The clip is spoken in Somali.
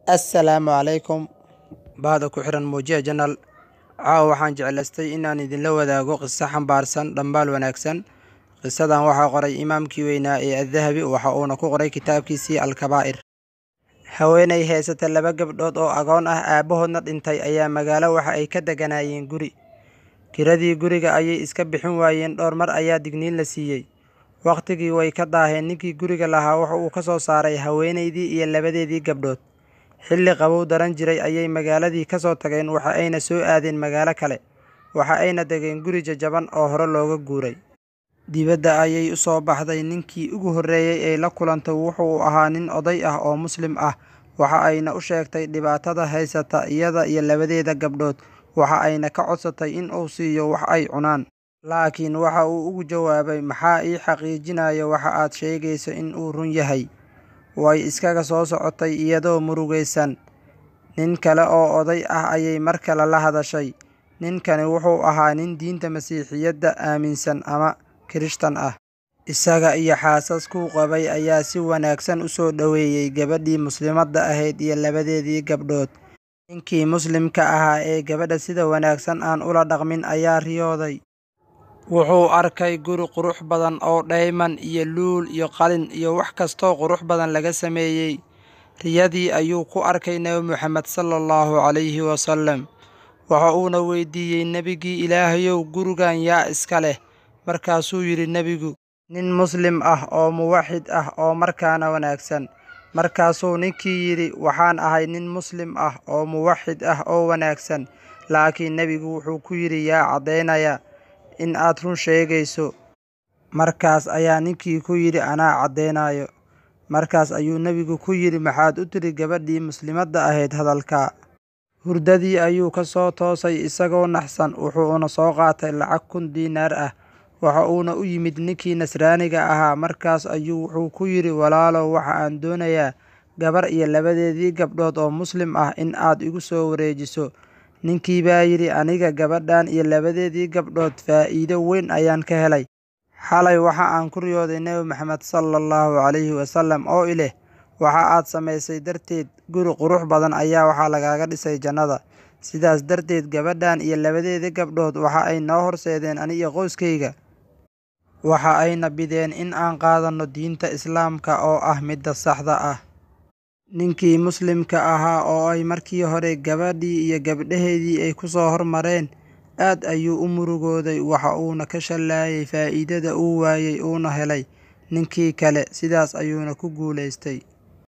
Assalaamu calaykum bahda ku xiran Muujiya Channel. Waxaan jeclaystay inaan idinla wadaago qiso xambaarsan dhambaal wanaagsan. Qisadan waxaa qoray imaamkii weynaa ee Ad-Dahabi, waxa uuna ku qoray kitaabkiisii Al-Kabaa'ir. Haweeney haysata 2 gabdhood oo agoon ah, aabahoodna dhintay, ayaa magaalo waxa ay ka deganaayeen guri. Kiradii guriga ayay iska bixin waayeen, dhowr mar ayaa digniin la siiyey. Waqtigii way ka daaheen. Ninkii guriga lahaa waxa uu ka soo saaray haweeneydii iyo 2deedii gabdhood. Xilli qabow daran jiray ayay magaaladii ka soo tageen, waxa ayna soo aadeen magaalo kale. Waxa ayna degeen guri jajaban oo hore looga guuray. Dibadda ayay u soo baxday. Ninkii ugu horreeyay ee la kulantay wuxuu ahaa nin oday ah oo Muslim ah. Waxa ayna u sheegtay dhibaatada haysata iyada iyo 2deeda gabdhood. Waxa ayna ka codsatay in uu siiyo wax ay cunaan. Laakiin waxa uu ugu jawaabay, maxaa ii xaqiijinaya waxa aad sheegayso in uu run yahay? Way iskaga soo socotay iyadoo murugaysan. Nin kale oo oday ah ayay mar kale la hadashay. Ninkani wuxuu ahaa nin diinta Masiixiyadda aaminsan ama Kirishtan ah. Isaga iyo xaasaskuu qabay ayaa si wanaagsan u soo dhoweeyay gabadhii Muslimadda ahayd iyo 2deedii gabdhood. Ninkii Muslimka ahaa ee gabadha sida wanaagsan aan ula dhaqmin ayaa riyooday. Wuxuu arkay guri qurux badan oo dhayman iyo luul iyo qalin iyo wax kastoo qurux badan laga sameeyey. Riyadii ayuu ku arkay Nabi Muxamed sallallahu calayhi wasallam. Waxa uuna weydiiyey nebigii Ilaahayow, gurigan yaa iska leh? Markaasuu yidhi nebigu, nin Muslim ah oo muwaxid ah oo markaana wanaagsan. Markaasuu ninkii yidhi, waxaan ahay nin Muslim ah oo muwaxid ah oo wanaagsan. Laakiin nebigu wuxuu ku yidhi, yaa caddaynaya in aad run sheegayso? Markaas ayaa ninkii ku yidhi, anaa caddaynayo. Markaas ayuu nebigu ku yidhi, maxaad u tiri gabadhii Muslimadda ahayd hadalkaa? Hurdadii ayuu ka soo toosay isagoo naxsan. Wuxuuna soo qaatay lacag 1,000 diinaar ah. Waxa uuna u yimid ninkii Nasraaniga ahaa. Markaas ayuu wuxuu ku yidhi, walaalow, waxa aan doonayaa gabar iyo 2deedii gabdhood oo Muslim ah in aad igu soo wareejiso. Ninkii baa yidhi, aniga gabadhan iyo 2deedii gabdhood faa'iido weyn ayaan ka helay. Xalay waxa aan ku riyooday Nabi Muxamed sallallahu calayhi wasallam oo ileh, waxa aad samaysay darteed guri qurux badan ayaa waxaa lagaaga dhisay jannada. Sidaas darteed gabadhan iyo 2deedii gabdhood waxa ay noo horseedeen ani iyo qoyskayga. Waxa ayna bideen in aan qaadanno diinta Islaamka oo ah midda saxda ah. Ninkii Muslimka ahaa oo ay markii hore gabadhii iyo gabdhaheedii ay ku soo hormareen, aad ayuu u murugooday. Waxa uuna ka shallaayay faa'iidada uu waayay uuna helay ninkii kale. Sidaas ayuuna ku guulaystay.